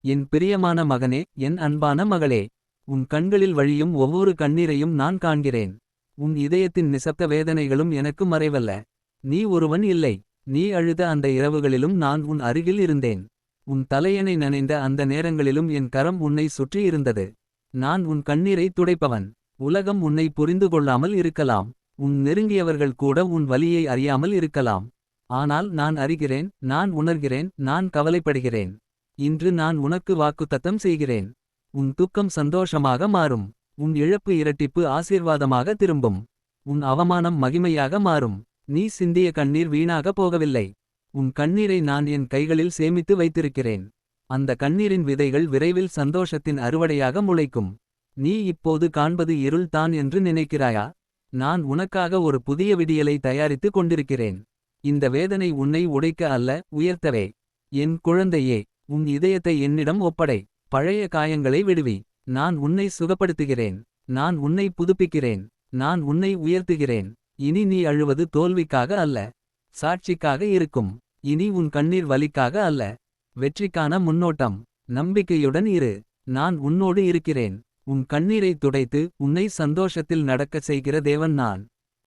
என் பிரியமான மகனே, என் அன்பான மகளே. உன் கண்களில் வழியும் ஒவ்வொரு கண்ணீரையும் நான் காண்கிறேன். உன் இதயத்தின் நிசப்த வேதனைகளும் எனக்கு மறைவல்ல. நீ ஒருவன் இல்லை. நீ அழுத அந்த இரவுகளிலும் நான் உன் அருகில் இருந்தேன். உன் தலையணை நனைந்த அந்த நேரங்களிலும் என் கரம் உன்னை சுற்றி இருந்தது. நான் உன் கண்ணீரை துடைப்பவன். உலகம் உன்னை புரிந்து கொள்ளாமல் இருக்கலாம். உன் நெருங்கியவர்கள் கூட உன் வலியை அறியாமல் இருக்கலாம். ஆனால் நான் அறிகிறேன், நான் உணர்கிறேன், நான் கவலைப்படுகிறேன். இன்று நான் உனக்கு வாக்குத்தத்தம் செய்கிறேன். உன் துக்கம் சந்தோஷமாக மாறும். உன் இழப்பு இரட்டிப்பு ஆசீர்வாதமாக திரும்பும். உன் அவமானம் மகிமையாக மாறும். நீ சிந்திய கண்ணீர் வீணாக போகவில்லை. உன் கண்ணீரை நான் என் கைகளில் சேமித்து வைத்திருக்கிறேன். அந்த கண்ணீரின் விதைகள் விரைவில் சந்தோஷத்தின் அறுவடையாக முளைக்கும். நீ இப்போது காண்பது இருள் தான் என்று நினைக்கிறாயா? நான் உனக்காக ஒரு புதிய விடியலை தயாரித்து கொண்டிருக்கிறேன். இந்த வேதனை உன்னை உடைக்க அல்ல, உயர்த்தவே. என் குழந்தையே, உன் இதயத்தை என்னிடம் ஒப்படை. பழைய காயங்களை விடுவி. நான் உன்னை சுகப்படுத்துகிறேன். நான் உன்னை புதுப்பிக்கிறேன். நான் உன்னை உயர்த்துகிறேன். இனி நீ அழுவது தோல்விக்காக அல்ல, சாட்சிக்காக இருக்கும். இனி உன் கண்ணீர் வலிக்காக அல்ல, வெற்றிக்கான முன்னோட்டம். நம்பிக்கையுடன் இரு. நான் உன்னோடு இருக்கிறேன். உன் கண்ணீரை துடைத்து உன்னை சந்தோஷத்தில் நடக்கச் செய்கிற தேவன் நான்.